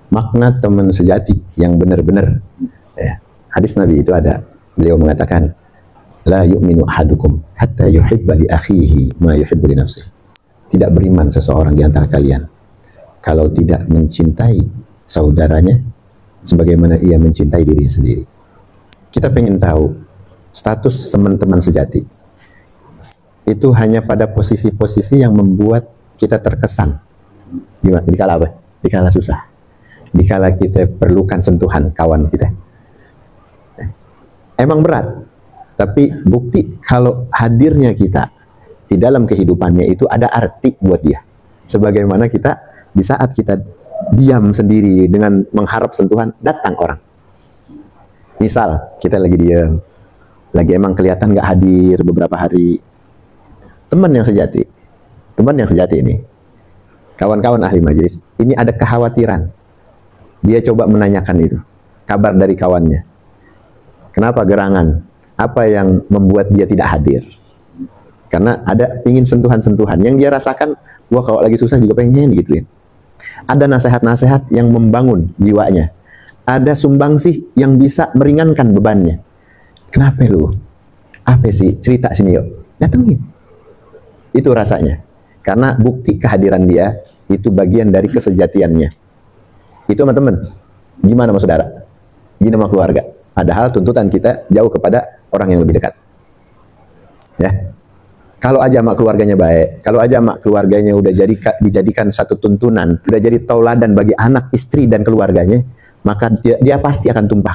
makna teman sejati yang benar-benar. Ya. Hadis Nabi itu ada, beliau mengatakan, la yu'minu ahadukum hatta yuhibba li akhihi ma yuhibbu li nafsihi. Tidak beriman seseorang di antara kalian kalau tidak mencintai saudaranya sebagaimana ia mencintai dirinya sendiri. Kita pengen tahu status teman-teman sejati itu hanya pada posisi-posisi yang membuat kita terkesan. Gimana? Dikala apa? Dikala susah. Dikala kita perlukan sentuhan kawan kita. Emang berat, tapi bukti kalau hadirnya kita di dalam kehidupannya itu ada arti buat dia. Sebagaimana kita di saat kita diam sendiri dengan mengharap sentuhan, datang orang. Misal kita lagi diam, lagi emang kelihatan nggak hadir beberapa hari. Teman yang sejati ini, kawan-kawan ahli majelis, ini ada kekhawatiran. Dia coba menanyakan itu, kabar dari kawannya. Kenapa gerangan? Apa yang membuat dia tidak hadir? Karena ada ingin sentuhan-sentuhan yang dia rasakan, wah kalau lagi susah juga pengen gituin. Ada nasihat-nasihat yang membangun jiwanya. Ada sumbangsih yang bisa meringankan bebannya. Kenapa lu? Apa sih? Cerita sini yuk. Datengin. Itu rasanya. Karena bukti kehadiran dia itu bagian dari kesejatiannya. Itu sama teman. Gimana sama saudara? Gimana sama keluarga? Padahal tuntutan kita jauh kepada orang yang lebih dekat. Ya. Kalau aja sama keluarganya baik, kalau aja sama keluarganya udah dijadikan satu tuntunan, udah jadi tauladan bagi anak, istri dan keluarganya, maka dia pasti akan tumpah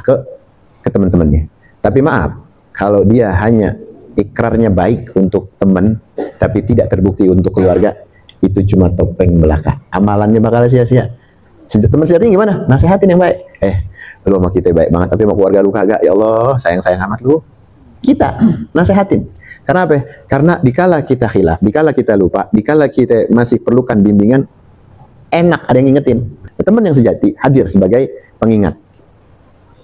ke teman-temannya. Tapi maaf, kalau dia hanya ikrarnya baik untuk teman, tapi tidak terbukti untuk keluarga, itu cuma topeng belaka. Amalannya bakal sia-sia. Teman sejati gimana? Nasihatin yang baik. Lu sama kita baik banget, tapi sama keluarga lu kagak. Ya Allah, sayang-sayang amat lu. Kita nasihatin. Karena apa? Karena dikala kita khilaf, dikala kita lupa, dikala kita masih perlukan bimbingan, enak ada yang ngingetin. Teman yang sejati hadir sebagai pengingat.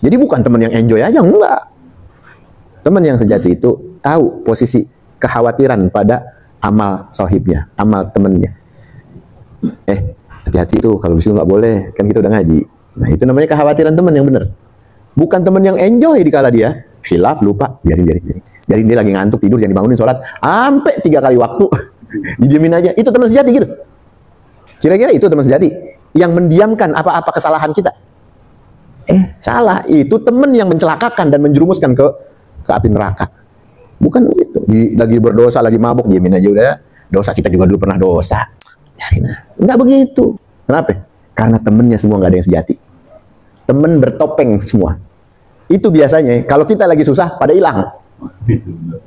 Jadi bukan teman yang enjoy aja, enggak. Teman yang sejati itu tahu posisi kekhawatiran pada amal sahibnya, amal temannya. Hati-hati itu kalau disitu nggak boleh, kan kita udah ngaji. Nah itu namanya kekhawatiran teman yang benar. Bukan teman yang enjoy dikala dia khilaf, lupa, biarin dia lagi ngantuk tidur, jangan dibangunin sholat sampai 3 kali waktu didiemin aja. Itu teman sejati gitu. Kira-kira itu teman sejati yang mendiamkan apa-apa kesalahan kita. Salah. Itu teman yang mencelakakan dan menjerumuskan ke api neraka. Bukan itu. Lagi berdosa, lagi mabuk, diemin aja udah. Dosa kita juga dulu pernah dosa. Enggak begitu. Kenapa? Karena temennya semua nggak ada yang sejati. Temen bertopeng semua. Itu biasanya kalau kita lagi susah pada hilang.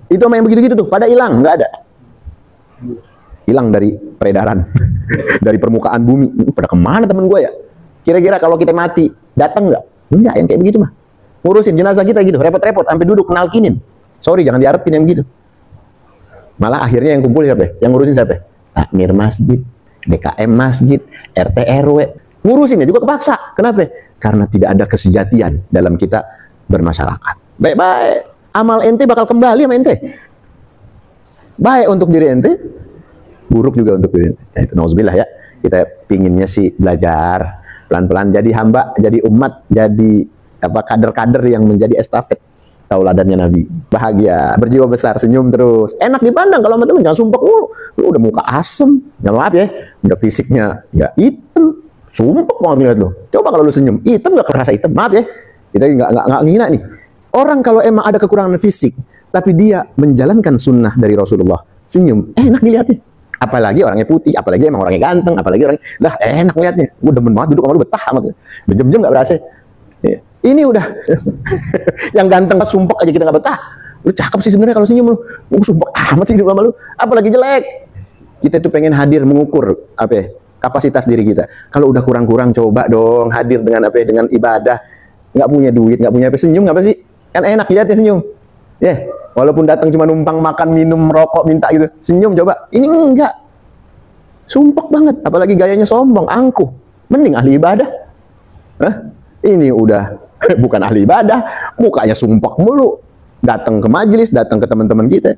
Itu sama yang begitu-gitu tuh, pada hilang, nggak ada. Hilang dari peredaran, dari permukaan bumi. Pada kemana temen gue ya? Kira-kira kalau kita mati, datang nggak? Enggak, yang kayak begitu mah. Ngurusin jenazah kita gitu, repot-repot, sampai duduk nalkinin. Sorry, jangan diharapin yang begitu. Malah akhirnya yang kumpul siapa? Yang ngurusin siapa? Takmir masjid, DKM masjid, RT RW. Ngurusinnya juga kepaksa. Kenapa? Karena tidak ada kesejatian dalam kita bermasyarakat. Baik-baik. Amal ente bakal kembali sama ente. Baik untuk diri ente, buruk juga untuk diri ente. Itu nauzubillah ya. Kita pinginnya sih belajar pelan-pelan jadi hamba, jadi umat, jadi kader-kader yang menjadi estafet tauladannya Nabi. Bahagia, berjiwa besar, senyum terus. Enak dipandang kalau sama teman, jangan sumpek lu udah muka asem. Ya maaf ya, udah fisiknya ya hitam. Sumpek banget ngeliat lu. Coba kalau lu senyum, hitam gak kerasa hitam. Maaf ya. Kita nggak ngina nih. Orang kalau emang ada kekurangan fisik, tapi dia menjalankan sunnah dari Rasulullah, senyum, enak dilihatnya. Apalagi orangnya putih, apalagi emang orangnya ganteng, apalagi orangnya, lah enak lihatnya. Gue demen banget duduk sama lu, betah amat. Berjam-jam nggak berasa. Ini udah, yang ganteng sumpek aja kita nggak betah. Lu cakep sih sebenarnya kalau senyum lu. Sumpek amat sih hidup sama lu. Apalagi jelek. Kita tuh pengen hadir mengukur kapasitas diri kita. Kalau udah kurang-kurang, coba dong hadir dengan dengan ibadah. Nggak punya duit, nggak punya senyum nggak apa sih? Kan enak lihatnya senyum. Walaupun datang cuma numpang makan, minum, rokok, minta gitu. Senyum coba. Ini enggak. Sumpek banget. Apalagi gayanya sombong, angkuh. Mending ahli ibadah. Ini udah bukan ahli ibadah. Mukanya sumpek mulu. Datang ke majelis, datang ke teman-teman kita.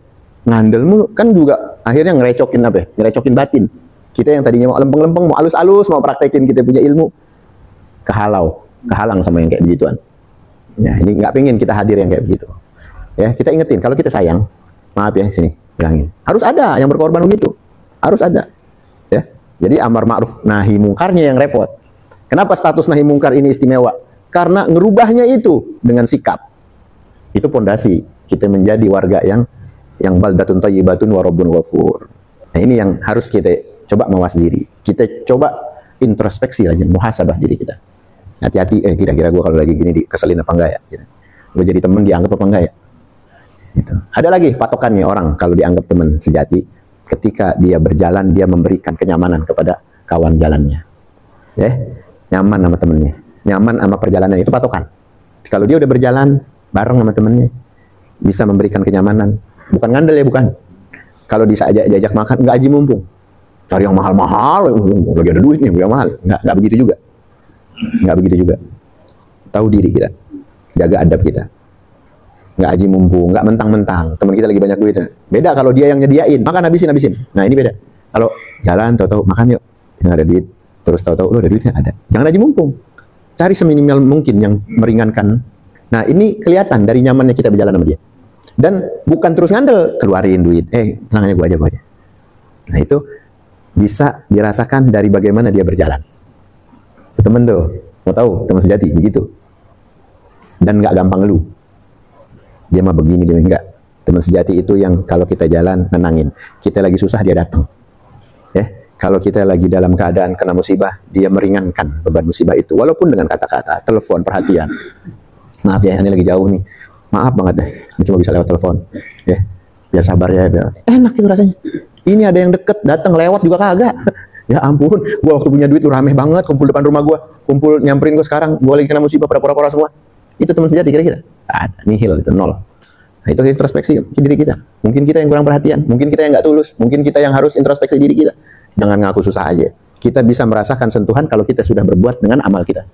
Ngandel mulu. Kan juga akhirnya ngerecokin Ngerecokin batin. Kita yang tadinya mau lempeng-lempeng, mau alus-alus, mau praktekin kita punya ilmu. kehalang sama yang kayak begituan. Ya, ini nggak pengen kita hadir yang kayak begitu. Ya, kita ingetin kalau kita sayang, maaf ya, sini bilangin. Harus ada yang berkorban begitu. Harus ada. Ya. Jadi amar ma'ruf nahi mungkarnya yang repot. Kenapa status nahi mungkar ini istimewa? Karena ngerubahnya itu dengan sikap. Itu pondasi kita menjadi warga yang baldatun thayyibatun wa rabbun ghafur. Nah, ini yang harus kita coba mawas diri. Kita coba introspeksi aja, muhasabah diri kita. Hati-hati, kira-kira gue kalau lagi gini dikeselin apa enggak ya? Gitu. Gue jadi teman dianggap apa enggak ya? Gitu. Ada lagi patokannya orang kalau dianggap teman sejati, ketika dia berjalan, dia memberikan kenyamanan kepada kawan jalannya. Ya, nyaman sama temennya, nyaman sama perjalanan, itu patokan. Kalau dia udah berjalan bareng sama temennya, bisa memberikan kenyamanan. Bukan ngandel ya, bukan. Kalau diajak makan, nggak aji mumpung. Cari yang mahal-mahal, lagi ada duitnya, yang mahal. Nggak begitu juga. Nggak begitu juga. Tahu diri kita, jaga adab kita. Nggak aji mumpung, nggak mentang-mentang. Teman kita lagi banyak duitnya. Beda kalau dia yang nyediain, makan habisin. Nah ini beda. Kalau jalan, tahu-tahu makan yuk, yang ada duit. Terus tahu-tahu lo ada duitnya, ada. Jangan aji mumpung. Cari seminimal mungkin yang meringankan. Nah ini kelihatan dari nyamannya kita berjalan sama dia. Dan bukan terus ngandel, keluarin duit. Tenang aja, gue aja. Nah itu bisa dirasakan dari bagaimana dia berjalan. Temen tuh, mau tahu teman sejati begitu. Dan nggak gampang ngeluh. Dia mah begini, dia enggak. Teman sejati itu yang kalau kita jalan nenangin. Kita lagi susah dia datang. Ya, kalau kita lagi dalam keadaan kena musibah, dia meringankan beban musibah itu. Walaupun dengan kata-kata, telepon, perhatian. Maaf ya, ini lagi jauh nih. Maaf banget deh, ini cuma bisa lewat telepon. Ya, biar sabar ya. Biar. Enak itu rasanya. Ini ada yang deket, datang lewat juga kagak. Ya ampun, gua waktu punya duit lu rame banget, kumpul depan rumah gua, kumpul nyamperin gua sekarang, gua lagi kena musibah pada pora-pora semua. Itu teman sejati kira-kira? Ada, nihil, itu nol. Nah, itu introspeksi diri kita. Mungkin kita yang kurang perhatian, mungkin kita yang nggak tulus, mungkin kita yang harus introspeksi diri kita. Jangan ngaku susah aja. Kita bisa merasakan sentuhan kalau kita sudah berbuat dengan amal kita.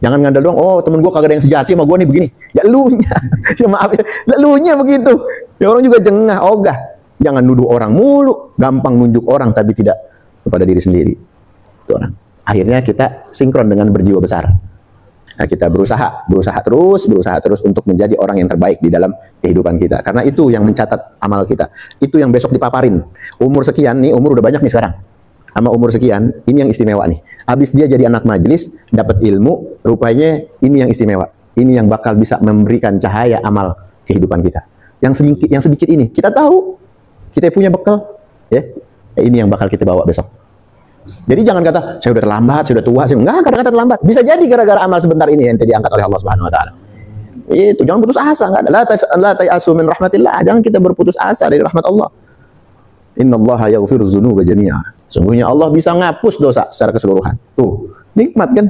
Jangan ngandel doang, oh temen gue kagak ada yang sejati sama gue nih begini. Ya elunya, ya maaf ya, elunya begitu. Ya orang juga jengah, ogah. Jangan nuduh orang mulu, gampang nunjuk orang tapi tidak kepada diri sendiri. Itu orang. Akhirnya kita sinkron dengan berjiwa besar. Nah, kita berusaha terus untuk menjadi orang yang terbaik di dalam kehidupan kita. Karena itu yang mencatat amal kita. Itu yang besok dipaparin. Umur sekian nih, umur udah banyak nih sekarang. Sama umur sekian, ini yang istimewa nih. Habis dia jadi anak majelis, dapat ilmu, rupanya ini yang istimewa. Ini yang bakal bisa memberikan cahaya amal kehidupan kita. Yang sedikit ini, kita tahu, kita punya bekal, ya. Ini yang bakal kita bawa besok. Jadi jangan kata, saya udah terlambat, saya udah tua, enggak, kata-kata terlambat. Bisa jadi gara-gara amal sebentar ini yang diangkat oleh Allah Subhanahu Wa Taala. Itu jangan putus asa, enggak ada. La ta'asu min rahmatillah. Jangan kita berputus asa dari rahmat Allah. Innallaha yaghfiru dzunuba jami'a. Sungguhnya Allah bisa ngapus dosa secara keseluruhan. Tuh, nikmat kan?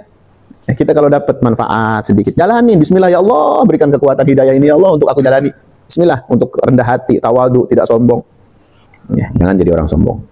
Kita kalau dapat manfaat sedikit, jalanin. Bismillah ya Allah, berikan kekuatan hidayah ini ya Allah untuk aku jalani. Bismillah, untuk rendah hati, tawadu, tidak sombong. Ya, jangan jadi orang sombong.